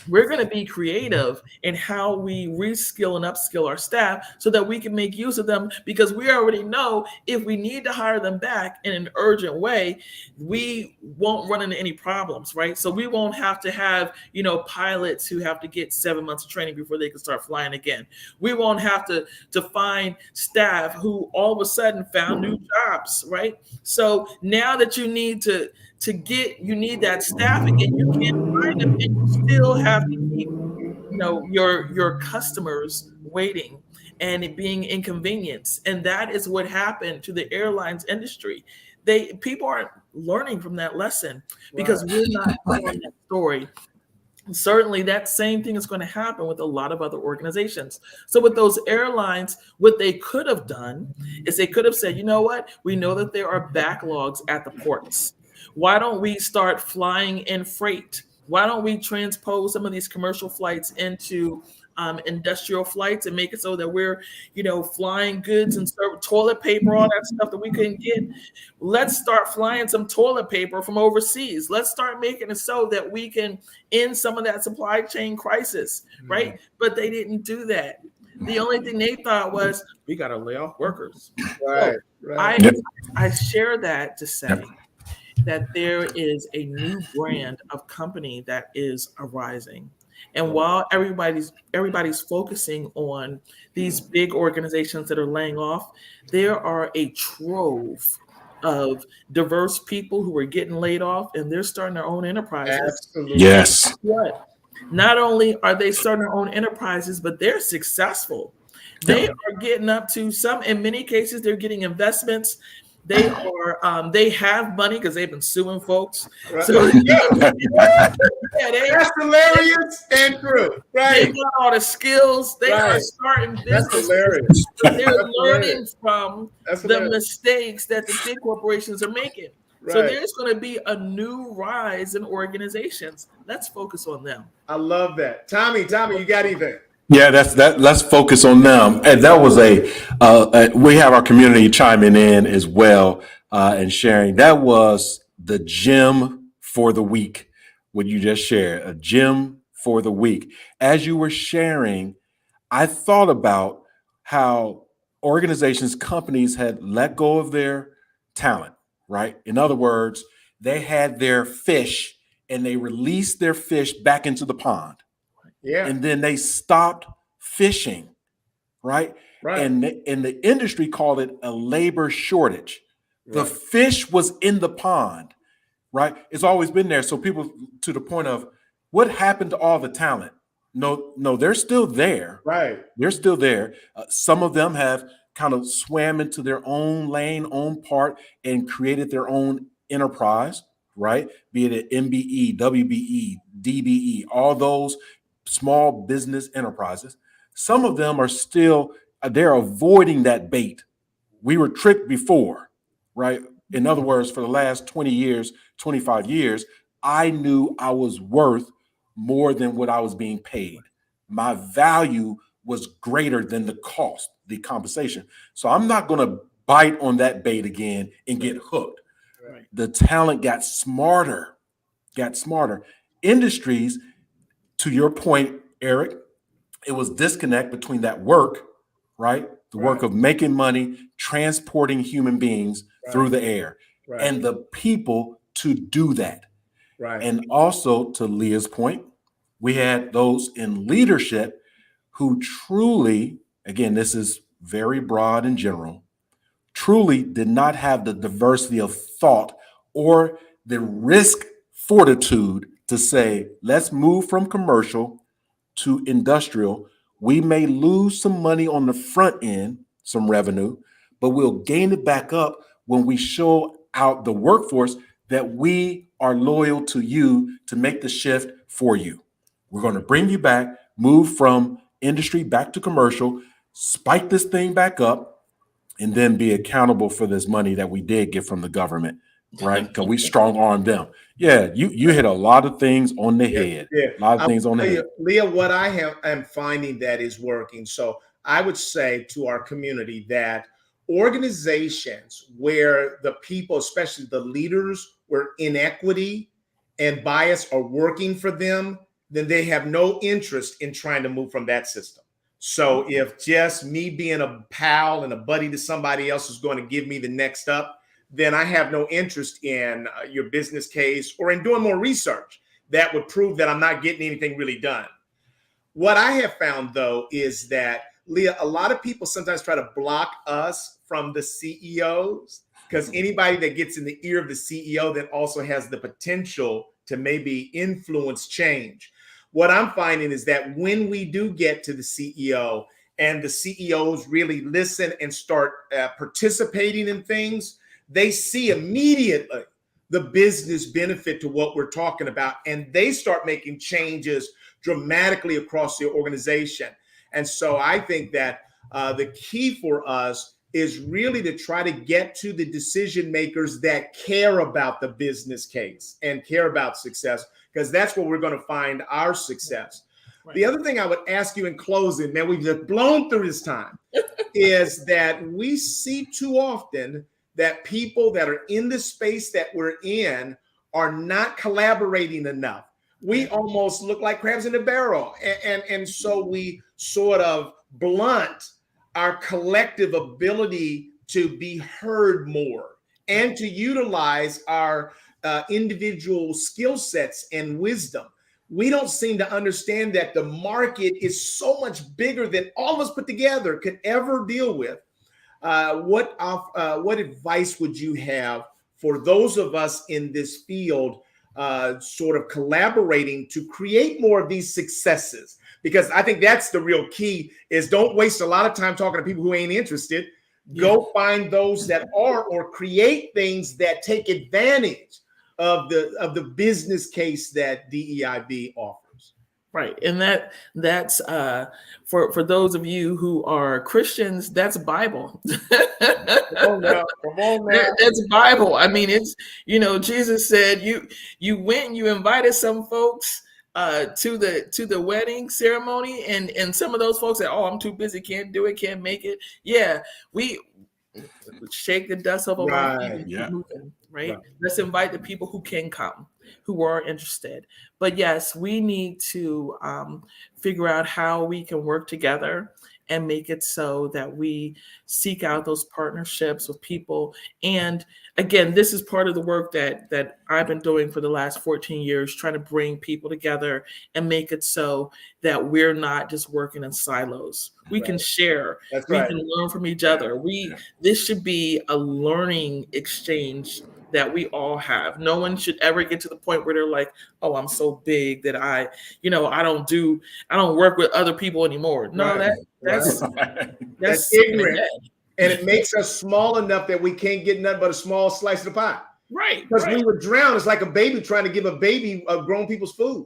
We're going to be creative in how we reskill and upskill our staff so that we can make use of them, because we already know if we need to hire them back in an urgent way, we won't run into any problems, right? So we won't have to have, pilots who have to get 7 months of training before they can start flying again. We won't have to find staff who all of a sudden found new jobs, right? So now that you need you need that staff again, you can't find them, and you still have to keep, your customers waiting and it being inconvenienced. And that is what happened to the airlines industry. People aren't learning from that lesson because we're not telling that story. Certainly that same thing is going to happen with a lot of other organizations. So with those airlines, what they could have done is they could have said, you know what, we know that there are backlogs at the ports. Why don't we start flying in freight? Why don't we transpose some of these commercial flights into industrial flights and make it so that we're, flying goods and toilet paper, all that stuff that we couldn't get. Let's start flying some toilet paper from overseas. Let's start making it so that we can end some of that supply chain crisis, right? But they didn't do that. The only thing they thought was, we got to lay off workers. Right. I share that to say that there is a new brand of company that is arising. And while everybody's focusing on these big organizations that are laying off, there are a trove of diverse people who are getting laid off, and they're starting their own enterprises. Absolutely. Yes. What? Not only are they starting their own enterprises, but they're successful. They are getting up to in many cases, they're getting investments. They have money because they've been suing folks. Right. So that's hilarious and true. Right. They got all the skills. They are starting business. That's hilarious. They're learning from the mistakes that the big corporations are making. Right. So there's going to be a new rise in organizations. Let's focus on them. I love that. Tommy, you got anything? Yeah, let's focus on them. And that was we have our community chiming in as well and sharing. That was the gem for the week, what you just shared, a gem for the week. As you were sharing, I thought about how organizations, companies had let go of their talent, right? In other words, they had their fish and they released their fish back into the pond. Yeah. And then they stopped fishing, right? And the industry called it a labor shortage. Right. The fish was in the pond, right? It's always been there. So people, to the point of what happened to all the talent? No, they're still there. Right. They're still there. Some of them have kind of swam into their own lane, own part, and created their own enterprise, right? Be it an MBE, WBE, DBE, all those small business enterprises. Some of them are still, they're avoiding that bait. We were tricked before, right? In other words, for the last 20 years, 25 years, I knew I was worth more than what I was being paid. My value was greater than the cost, the compensation. So I'm not going to bite on that bait again and get hooked. Right. The talent got smarter. Industries, to your point, Eric, it was disconnect between that work, right? The work of making money, transporting human beings through the air, and the people to do that. Right. And also, to Leah's point, we had those in leadership who truly, again, this is very broad and general, truly did not have the diversity of thought or the risk fortitude to say, let's move from commercial to industrial. We may lose some money on the front end, some revenue, but we'll gain it back up when we show out the workforce that we are loyal to you to make the shift for you. We're going to bring you back, move from industry back to commercial, spike this thing back up, and then be accountable for this money that we did get from the government right? Because we strong arm them. Yeah, you hit a lot of things on the head. Yeah. A lot of things on the head. Leah, what I'm finding that is working. So I would say to our community that organizations where the people, especially the leaders, where inequity and bias are working for them, then they have no interest in trying to move from that system. So if just me being a pal and a buddy to somebody else is going to give me the next up, then I have no interest in your business case or in doing more research that would prove that I'm not getting anything really done. What I have found, though, is that, Leah, a lot of people sometimes try to block us from the CEOs, because anybody that gets in the ear of the CEO then also has the potential to maybe influence change. What I'm finding is that when we do get to the CEO and the CEOs really listen and start participating in things, they see immediately the business benefit to what we're talking about, and they start making changes dramatically across the organization. And so I think that the key for us is really to try to get to the decision makers that care about the business case and care about success, because that's where we're going to find our success. Right. The other thing I would ask you in closing, man, we've just blown through this time, is that we see too often that people that are in the space that we're in are not collaborating enough. We almost look like crabs in a barrel. And so we sort of blunt our collective ability to be heard more and to utilize our individual skill sets and wisdom. We don't seem to understand that the market is so much bigger than all of us put together could ever deal with. What advice would you have for those of us in this field sort of collaborating to create more of these successes? Because I think that's the real key, is don't waste a lot of time talking to people who ain't interested. Go find those that are, or create things that take advantage of the business case that DEIB offers. Right. And that's for those of you who are Christians, that's Bible. Come on now. That's Bible. I mean, it's, Jesus said you went and you invited some folks to the wedding ceremony, and some of those folks said, "Oh, I'm too busy, can't do it, can't make it." Yeah, we shake the dust off of our feet and keep moving, right? Let's invite the people who can come, who are interested. But yes, we need to figure out how we can work together and make it so that we seek out those partnerships with people. And again, this is part of the work that I've been doing for the last 14 years, trying to bring people together and make it so that we're not just working in silos. We can share. We can learn from each other. This should be a learning exchange that we all have. No one should ever get to the point where they're like, "Oh, I'm so big that I don't work with other people anymore." No, that's ignorant. And it makes us small enough that we can't get nothing but a small slice of the pie. Right. Because we would drown. It's like a baby trying to give a baby grown people's food.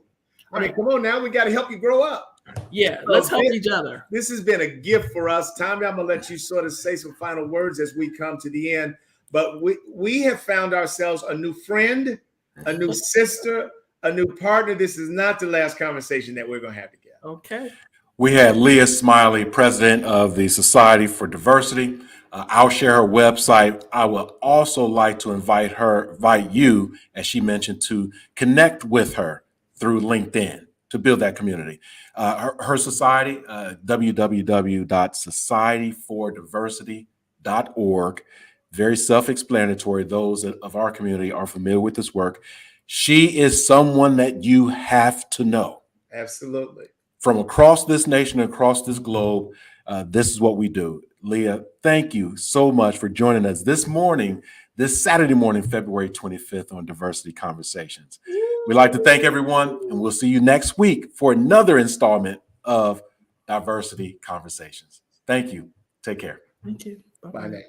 I mean, come on now, we got to help you grow up. Yeah, let's help each other. This has been a gift for us. Tommy, I'm going to let you sort of say some final words as we come to the end. But we have found ourselves a new friend, a new sister, a new partner. This is not the last conversation that we're going to have together. Okay. We had Leah Smiley, president of the Society for Diversity. I'll share her website. I would also like to invite you, as she mentioned, to connect with her through LinkedIn to build that community. Her society, www.societyfordiversity.org. Very self-explanatory. Those of our community are familiar with this work. She is someone that you have to know. Absolutely. From across this nation, across this globe, this is what we do. Leah, thank you so much for joining us this Saturday morning, February 25th on Diversity Conversations. We'd like to thank everyone, and we'll see you next week for another installment of Diversity Conversations. Thank you. Take care. Thank you. Bye now.